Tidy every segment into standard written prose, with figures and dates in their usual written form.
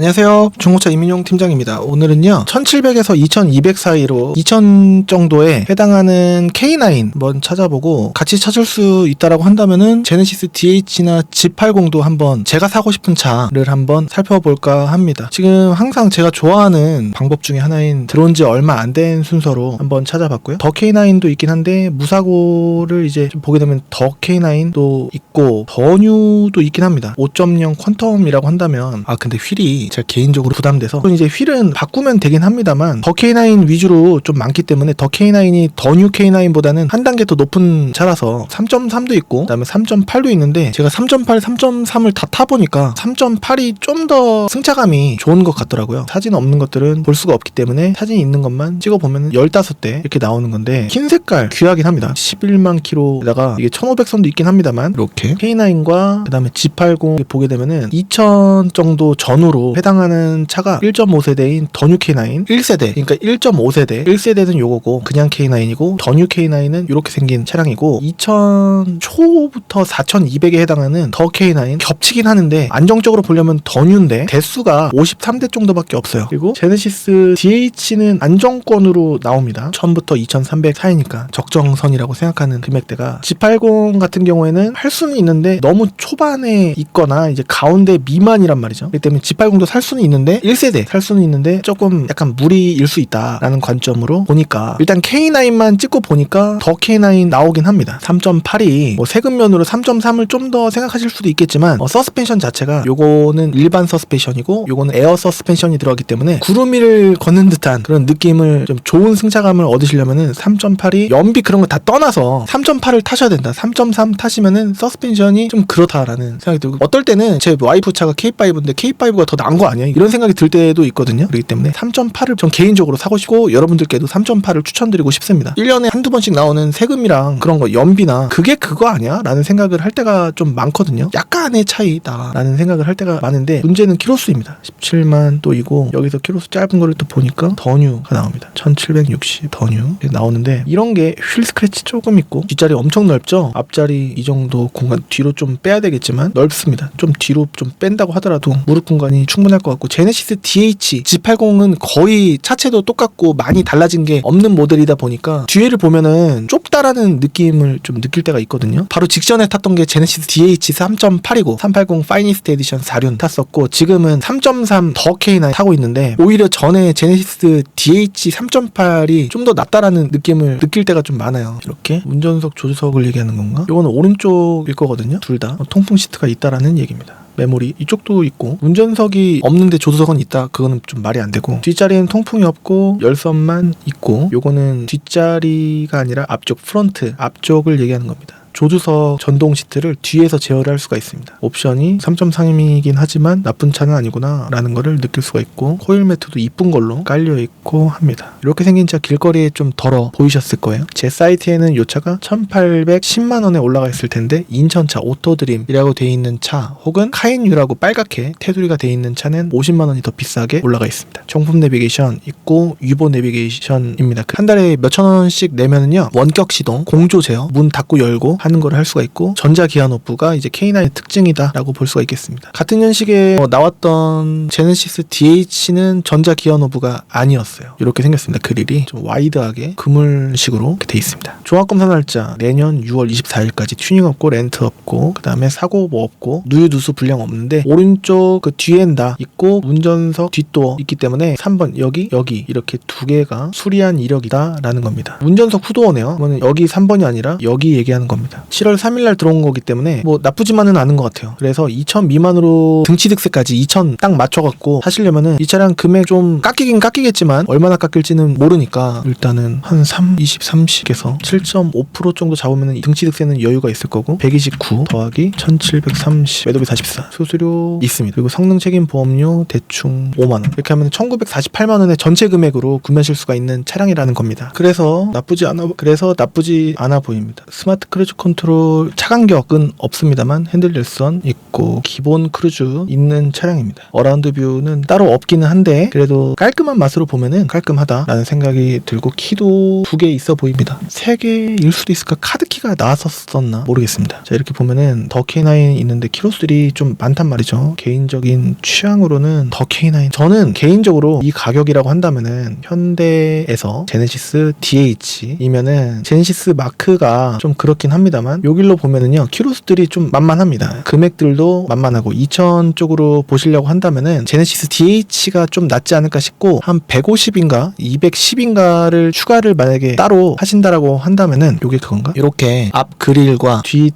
안녕하세요. 중고차 이민용 팀장입니다. 오늘은요 1700에서 2200 사이로 2000 정도에 해당하는 K9 한번 찾아보고 같이 찾을 수 있다라고 한다면은 제네시스 DH나 G80도 한번 제가 사고 싶은 차를 한번 살펴볼까 합니다. 지금 항상 제가 좋아하는 방법 중에 하나인 들어온 지 얼마 안 된 순서로 한번 찾아봤고요. 더 K9도 있긴 한데 무사고를 이제 좀 보게 되면 더 K9도 있고 더 뉴도 있긴 합니다. 5.0 퀀텀이라고 한다면 근데 휠이 제가 개인적으로 부담돼서 이제 휠은 바꾸면 되긴 합니다만 더 K9 위주로 좀 많기 때문에 더 K9이 더 뉴 K9보다는 한 단계 더 높은 차라서 3.3도 있고 그다음에 3.8도 있는데 제가 3.8, 3.3을 다 타보니까 3.8이 좀 더 승차감이 좋은 것 같더라고요. 사진 없는 것들은 볼 수가 없기 때문에 사진 있는 것만 찍어보면 15대 이렇게 나오는 건데 흰 색깔 귀하긴 합니다. 11만 킬로에다가 이게 1500선도 있긴 합니다만 이렇게 K9과 그 다음에 G80 보게 되면은 2000 정도 전후로 해당하는 차가 1.5세대인 더 뉴 K9 1세대 그러니까 1.5세대 1세대는 요거고 그냥 K9이고 더 뉴 K9은 이렇게 생긴 차량이고 2000 초부터 4200에 해당하는 더 K9 겹치긴 하는데 안정적으로 보려면 더 뉴인데 대수가 53대 정도밖에 없어요. 그리고 제네시스 DH는 안정권으로 나옵니다. 1000부터 2300 사이니까 적정선이라고 생각하는 금액대가 G80 같은 경우에는 할 수는 있는데 너무 초반에 있거나 이제 가운데 미만이란 말이죠. 그렇기 때문에 G80도 살 수는 있는데 1세대 살 수는 있는데 조금 약간 무리일 수 있다라는 관점으로 보니까 일단 K9만 찍고 보니까 더 K9 나오긴 합니다. 3.8이 뭐 세금면으로 3.3을 좀 더 생각하실 수도 있겠지만 서스펜션 자체가 요거는 일반 서스펜션이고 요거는 에어 서스펜션이 들어가기 때문에 구름 위를 걷는 듯한 그런 느낌을 좀 좋은 승차감을 얻으시려면은 3.8이 연비 그런 거 다 떠나서 3.8을 타셔야 된다. 3.3 타시면은 서스펜션이 좀 그렇다라는 생각이 들고 어떨 때는 제 와이프 차가 K5인데 K5가 더 나은 거 아니야? 이런 생각이 들 때도 있거든요. 그렇기 때문에 3.8을 전 개인적으로 사고 싶고 여러분들께도 3.8을 추천드리고 싶습니다. 1년에 한두 번씩 나오는 세금이랑 그런 거 연비나 그게 그거 아니야? 라는 생각을 할 때가 좀 많거든요. 약간의 차이다 라는 생각을 할 때가 많은데 문제는 키로수입니다. 17만 또 이고 여기서 키로수 짧은 거를 또 보니까 더 뉴가 나옵니다. 1760 더 뉴 나오는데 이런 게 휠 스크래치 조금 있고 뒷자리 엄청 넓죠? 앞자리 이 정도 공간 뒤로 좀 빼야 되겠지만 넓습니다. 좀 뒤로 좀 뺀다고 하더라도 무릎 공간이 충분할 것 같고 제네시스 DH G80은 거의 차체도 똑같고 많이 달라진 게 없는 모델이다 보니까 뒤에를 보면은 좁다라는 느낌을 좀 느낄 때가 있거든요. 바로 직전에 탔던 게 제네시스 DH 3.8이고 380 파이니스트 에디션 4륜 탔었고 지금은 3.3 더 K9 타고 있는데 오히려 전에 제네시스 DH 3.8이 좀 더 낫다라는 느낌을 느낄 때가 좀 많아요. 이렇게 운전석 조수석을 얘기하는 건가? 이거는 오른쪽일 거거든요. 둘 다 통풍 시트가 있다라는 얘기입니다. 메모리 이쪽도 있고 운전석이 없는데 조수석은 있다 그거는 좀 말이 안 되고 뒷자리엔 통풍이 없고 열선만 있고 요거는 뒷자리가 아니라 앞쪽 프런트 앞쪽을 얘기하는 겁니다. 조수석 전동 시트를 뒤에서 제어를 할 수가 있습니다. 옵션이 3.3이긴 하지만 나쁜 차는 아니구나 라는 거를 느낄 수가 있고 코일 매트도 이쁜 걸로 깔려있고 합니다. 이렇게 생긴 차 길거리에 좀 덜어 보이셨을 거예요. 제 사이트에는 이 차가 1810만원에 올라가 있을 텐데 인천차 오토드림이라고 돼 있는 차 혹은 카엔유라고 빨갛게 테두리가 돼 있는 차는 50만원이 더 비싸게 올라가 있습니다. 정품 내비게이션 있고 유보 내비게이션입니다. 한 달에 몇천원씩 내면은요 원격 시동, 공조 제어, 문 닫고 열고 하는 걸 할 수가 있고 전자 기아 노브가 이제 K9의 특징이다 라고 볼 수가 있겠습니다. 같은 연식에 나왔던 제네시스 DH는 전자 기아 노브가 아니었어요. 이렇게 생겼습니다. 그릴이 좀 와이드하게 그물식으로 이렇게 돼 있습니다. 종합검사 날짜 내년 6월 24일까지 튜닝 없고 렌트 없고 그 다음에 사고 뭐 없고 누유 누수 불량 없는데 오른쪽 그 뒤엔 다 있고 운전석 뒷도어 있기 때문에 3번 여기 이렇게 두 개가 수리한 이력이다 라는 겁니다. 운전석 후도어네요. 그러면 여기 3번이 아니라 여기 얘기하는 겁니다. 7월 3일날 들어온 거기 때문에 뭐 나쁘지만은 않은 것 같아요. 그래서 2,000 미만으로 등치득세까지 2,000 딱 맞춰갖고 하시려면은 이 차량 금액 좀 깎이긴 깎이겠지만 얼마나 깎일지는 모르니까 일단은 한 30에서 7.5% 정도 잡으면은 등치득세는 여유가 있을 거고 129 더하기 1730 매도비 44 수수료 있습니다. 그리고 성능 책임 보험료 대충 5만원 이렇게 하면 1948만원의 전체 금액으로 구매하실 수가 있는 차량이라는 겁니다. 그래서 나쁘지 않아 보입니다. 스마트 크루즈 컨트롤 차간격은 없습니다만 핸들 열선 있고 기본 크루즈 있는 차량입니다. 어라운드 뷰는 따로 없기는 한데 그래도 깔끔한 맛으로 보면은 깔끔하다라는 생각이 들고 키도 2개 있어 보입니다. 3개일 수도 있을까? 카드키가 나왔었나 모르겠습니다. 자, 이렇게 보면은 더 K9 있는데 키로수들이 좀 많단 말이죠. 개인적인 취향으로는 더 K9, 저는 개인적으로 이 가격이라고 한다면은 현대에서 제네시스 DH이면은 제네시스 마크가 좀 그렇긴 합니다만 요 길로 보면은요 키로수들이 좀 만만합니다. 금액들도 만만하고 2000 쪽으로 보시려고 한다면은 제네시스 DH가 좀 낫지 않을까 싶고 한 150인가 210인가를 추가를 만약에 따로 하신다라고 한다면은 요게 그건가? 이렇게 앞 그릴과 뒤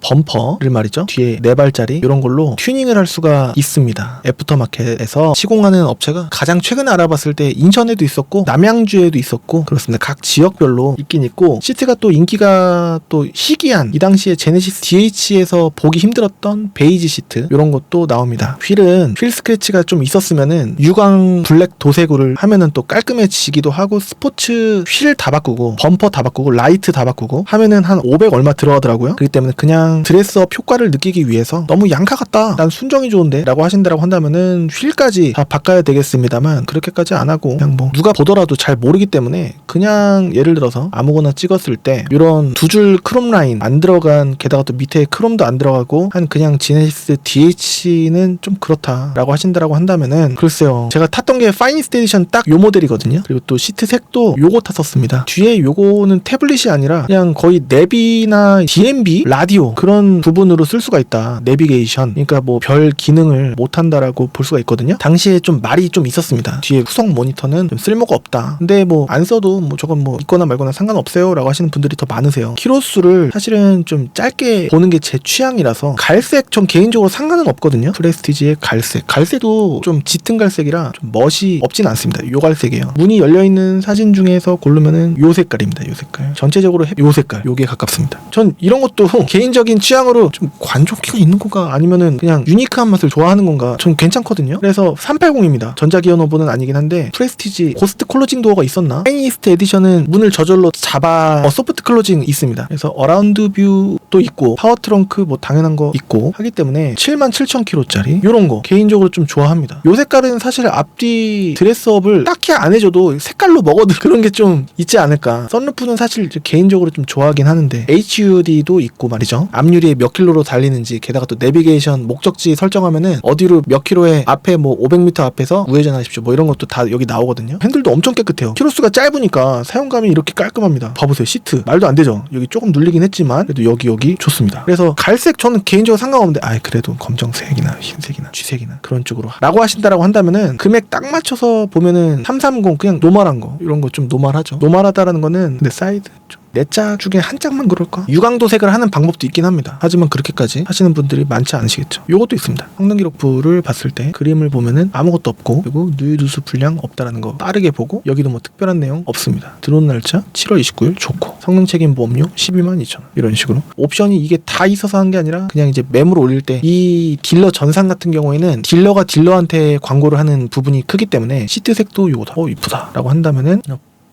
범퍼를 말이죠. 뒤에 4발짜리 이런 걸로 튜닝을 할 수가 있습니다. 애프터마켓에서 시공하는 업체가 가장 최근에 알아봤을 때 인천에도 있었고 남양주에도 있었고 그렇습니다. 각 지역별로 있긴 있고 시트가 또 인기가 또 희귀한 이 당시에 제네시스 DH에서 보기 힘들었던 베이지 시트 이런 것도 나옵니다. 휠은 휠 스크래치가 좀 있었으면은 유광 블랙 도색을 하면은 또 깔끔해지기도 하고 스포츠 휠 다 바꾸고 범퍼 다 바꾸고 라이트 다 바꾸고 하면은 한 500 얼마 들어가더라고요. 그렇기 때문에 그냥 드레스업 효과를 느끼기 위해서 너무 양카 같다, 난 순정이 좋은데 라고 하신다라고 한다면은 휠까지 다 바꿔야 되겠습니다만 그렇게까지 안 하고 그냥 뭐 누가 보더라도 잘 모르기 때문에 그냥 예를 들어서 아무거나 찍었을 때 이런 2줄 크롬 라인 안 들어간, 게다가 또 밑에 크롬도 안 들어가고 한 그냥 제네시스 DH는 좀 그렇다라고 하신다라고 한다면은 글쎄요, 제가 탔던 게 파이니스트 에디션 딱 요 모델이거든요. 그리고 또 시트 색도 요거 탔었습니다. 뒤에 요거는 태블릿이 아니라 그냥 거의 내비나 DMB 라디오 그런 부분으로 쓸 수가 있다. 내비게이션. 그러니까 뭐 별 기능을 못 한다라고 볼 수가 있거든요. 당시에 좀 말이 좀 있었습니다. 뒤에 후성 모니터는 좀 쓸모가 없다. 근데 뭐 안 써도 뭐 저건 뭐 있거나 말거나 상관없어요 라고 하시는 분들이 더 많으세요. 키로수를 사실은 좀 짧게 보는 게 제 취향이라서 갈색 전 개인적으로 상관은 없거든요. 프레스티지의 갈색. 갈색도 좀 짙은 갈색이라 좀 멋이 없진 않습니다. 요 갈색이에요. 문이 열려있는 사진 중에서 고르면은 요 색깔입니다. 요 색깔. 전체적으로 요 색깔. 요게 가깝습니다. 전 이런 것도 개인적인 취향으로 좀 관종기가 있는 건가 아니면은 그냥 유니크한 맛을 좋아하는 건가 전 괜찮거든요. 그래서 380입니다. 전자기어 노브는 아니긴 한데 프레스티지 고스트 클로징 도어가 있었나? 파이니스트 에디션은 문을 저절로 잡아 소프트 클로징 있습니다. 그래서 어라운드 뷰도 있고 파워 트렁크 뭐 당연한 거 있고 하기 때문에 77,000km짜리 요런 거 개인적으로 좀 좋아합니다. 요 색깔은 사실 앞뒤 드레스업을 딱히 안 해줘도 색깔로 먹어도 그런 게 좀 있지 않을까. 썬루프는 사실 개인적으로 좀 좋아하긴 하는데 HUD도 있고 말이죠. 앞유리에 몇 킬로로 달리는지, 게다가 또 내비게이션 목적지 설정하면은 어디로 몇 킬로에 앞에 뭐 500m 앞에서 우회전하십시오 뭐 이런 것도 다 여기 나오거든요. 핸들도 엄청 깨끗해요. 키로수가 짧으니까 사용감이 이렇게 깔끔합니다. 봐보세요. 시트 말도 안 되죠. 여기 조금 눌리긴 했지만 그래도 여기 좋습니다. 그래서 갈색 저는 개인적으로 상관없는데 그래도 검정색이나 흰색이나 쥐색이나 그런 쪽으로 라고 하신다라고 한다면은 금액 딱 맞춰서 보면은 330 그냥 노멀한 거 이런 거 좀 노멀하죠. 노멀하다라는 거는 근데 사이드 좀 네 짝 중에 한 짝만 그럴까? 유광도색을 하는 방법도 있긴 합니다. 하지만 그렇게까지 하시는 분들이 많지 않으시겠죠. 요것도 있습니다. 성능 기록부를 봤을 때 그림을 보면은 아무것도 없고 그리고 누유 누수 불량 없다라는 거 빠르게 보고 여기도 뭐 특별한 내용 없습니다. 들어온 날짜 7월 29일 좋고 성능 책임 보험료 122,200원 이런 식으로 옵션이 이게 다 있어서 한 게 아니라 그냥 이제 매물 올릴 때 이 딜러 전산 같은 경우에는 딜러가 딜러한테 광고를 하는 부분이 크기 때문에 시트색도 요거다. 이쁘다 라고 한다면은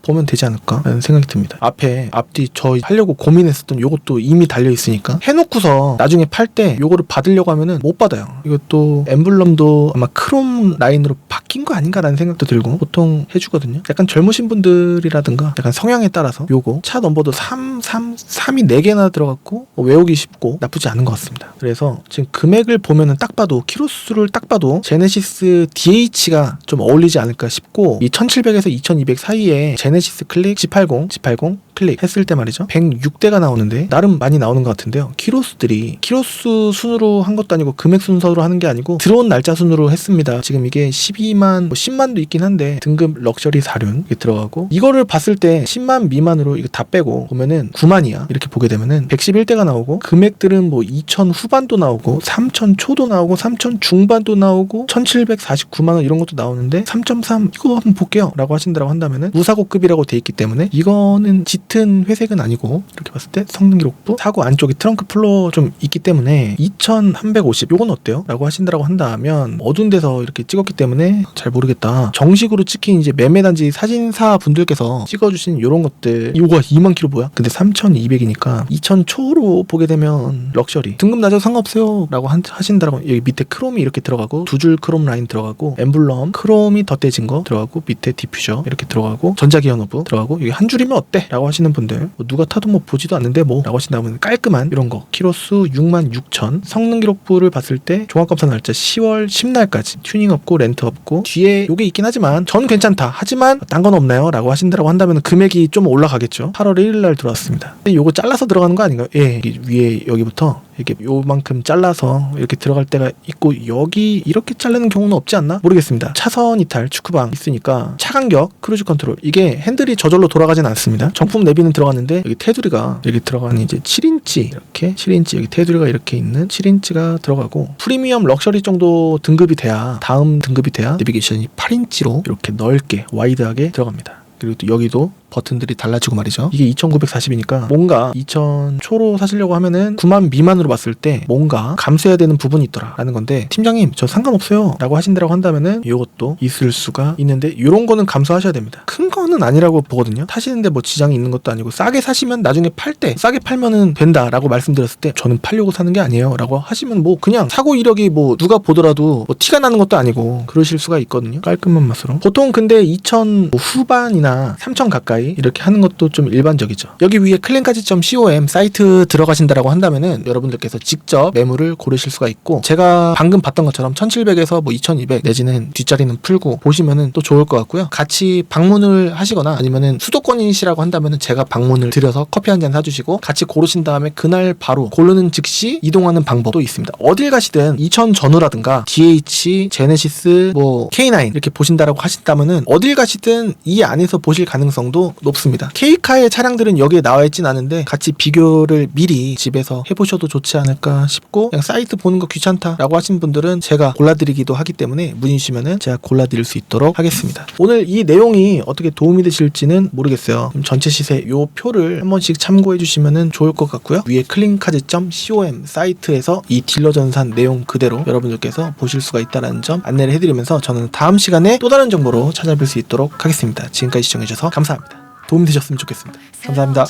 보면 되지 않을까 라는 생각이 듭니다. 앞뒤 저 하려고 고민했었던 요것도 이미 달려있으니까 해놓고서 나중에 팔 때 요거를 받으려고 하면은 못 받아요. 이것도 엠블럼도 아마 크롬 라인으로 바뀐 거 아닌가 라는 생각도 들고 보통 해주거든요. 약간 젊으신 분들이라든가 약간 성향에 따라서 요거 차 넘버도 3이 4개나 들어갔고 외우기 쉽고 나쁘지 않은 것 같습니다. 그래서 지금 금액을 보면은 딱 봐도 키로수를 딱 봐도 제네시스 DH가 좀 어울리지 않을까 싶고 이 1700에서 2200 사이에 제네시스 클릭 G80 클릭 했을 때 말이죠 106대가 나오는데 나름 많이 나오는 것 같은데요. 키로수 순으로 한 것도 아니고 금액 순서로 하는 게 아니고 들어온 날짜 순으로 했습니다. 지금 이게 12만 뭐 10만도 있긴 한데 등급 럭셔리 4륜 들어가고 이거를 봤을 때 10만 미만으로 이거 다 빼고 보면은 9만이야 이렇게 보게 되면은 111대가 나오고 금액들은 뭐 2천 후반도 나오고 3천 초도 나오고 3천 중반도 나오고 1749만원 이런 것도 나오는데 3.3 이거 한번 볼게요 라고 하신다고 한다면은 무사고급 등급이라고 돼 있기 때문에 이거는 짙은 회색은 아니고 이렇게 봤을 때 성능 기록부 사고 안쪽에 트렁크 플로어 좀 있기 때문에 2350 요건 어때요? 라고 하신다고 한다면 어두운 데서 이렇게 찍었기 때문에 잘 모르겠다. 정식으로 찍힌 이제 매매단지 사진사 분들께서 찍어주신 요런 것들 이거 2만 킬로 뭐야? 근데 3200이니까 2000 초로 보게 되면 럭셔리 등급 낮아도 상관없어요 라고 하신다고. 여기 밑에 크롬이 이렇게 들어가고 두 줄 크롬 라인 들어가고 엠블럼 크롬이 덧대진 거 들어가고 밑에 디퓨저 이렇게 들어가고 전자기어 너브 들어가고 여기 한 줄이면 어때? 라고 하시는 분들 뭐 누가 타도 뭐 보지도 않는데 뭐 라고 하신다면 깔끔한 이런 거 키로수 66,000 성능 기록부를 봤을 때 종합감사 날짜 10월 10날까지 튜닝 없고 렌트 없고 뒤에 요게 있긴 하지만 전 괜찮다 하지만 딴 건 없나요? 라고 하신다고 한다면 금액이 좀 올라가겠죠. 8월 1일날 들어왔습니다. 근데 요거 잘라서 들어가는 거 아닌가요? 예, 위에 여기부터 이렇게 요만큼 잘라서 이렇게 들어갈 때가 있고 여기 이렇게 자르는 경우는 없지 않나? 모르겠습니다. 차선 이탈 축구방 있으니까 차간격 크루즈 컨트롤 이게 핸들이 저절로 돌아가진 않습니다. 정품 내비는 들어갔는데 여기 테두리가 여기 들어가는 이제 7인치 이렇게 7인치 여기 테두리가 이렇게 있는 7인치가 들어가고 프리미엄 럭셔리 정도 등급이 돼야 다음 등급이 돼야 내비게이션이 8인치로 이렇게 넓게 와이드하게 들어갑니다. 그리고 또 여기도 버튼들이 달라지고 말이죠. 이게 2940이니까 뭔가 2000 초로 사시려고 하면은 9만 미만으로 봤을 때 뭔가 감수해야 되는 부분이 있더라 라는 건데 팀장님 저 상관없어요 라고 하신다고 한다면은 이것도 있을 수가 있는데 이런 거는 감수하셔야 됩니다. 큰 거는 아니라고 보거든요. 타시는데 뭐 지장이 있는 것도 아니고 싸게 사시면 나중에 팔 때 싸게 팔면은 된다 라고 말씀드렸을 때 저는 팔려고 사는 게 아니에요 라고 하시면 뭐 그냥 사고 이력이 뭐 누가 보더라도 뭐 티가 나는 것도 아니고 그러실 수가 있거든요. 깔끔한 맛으로 보통 근데 2000 후반이나 3000 가까이 이렇게 하는 것도 좀 일반적이죠. 여기 위에 클린카지.com 사이트 들어가신다라고 한다면은 여러분들께서 직접 매물을 고르실 수가 있고 제가 방금 봤던 것처럼 1700에서 뭐 2200 내지는 뒷자리는 풀고 보시면은 또 좋을 것 같고요. 같이 방문을 하시거나 아니면은 수도권이시라고 한다면은 제가 방문을 드려서 커피 한 잔 사주시고 같이 고르신 다음에 그날 바로 고르는 즉시 이동하는 방법도 있습니다. 어딜 가시든 2000 전후라든가 DH, 제네시스, 뭐 K9 이렇게 보신다라고 하신다면은 어딜 가시든 이 안에서 보실 가능성도 높습니다. K카의 차량들은 여기에 나와 있진 않은데 같이 비교를 미리 집에서 해보셔도 좋지 않을까 싶고 그냥 사이트 보는 거 귀찮다라고 하신 분들은 제가 골라드리기도 하기 때문에 문의 주시면은 제가 골라드릴 수 있도록 하겠습니다. 오늘 이 내용이 어떻게 도움이 되실지는 모르겠어요. 전체 시세 요 표를 한 번씩 참고해 주시면은 좋을 것 같고요. 위에 클린카즈.com 사이트에서 이 딜러 전산 내용 그대로 여러분들께서 보실 수가 있다는 점 안내를 해드리면서 저는 다음 시간에 또 다른 정보로 찾아뵐 수 있도록 하겠습니다. 지금까지 시청해주셔서 감사합니다. 도움이 되셨으면 좋겠습니다. 감사합니다.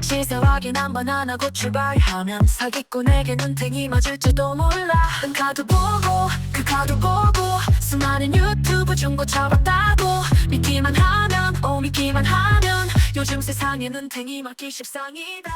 시세 확인 한번 안 하고 출발하면 사기꾼에게 눈탱이 맞을지도 몰라. 은 카드 보고 그 카드 보고 수많은 유튜브 중고 잡았다고 믿기만 하면 믿기만 하면 요즘 세상에 눈탱이 맞기 십상이다.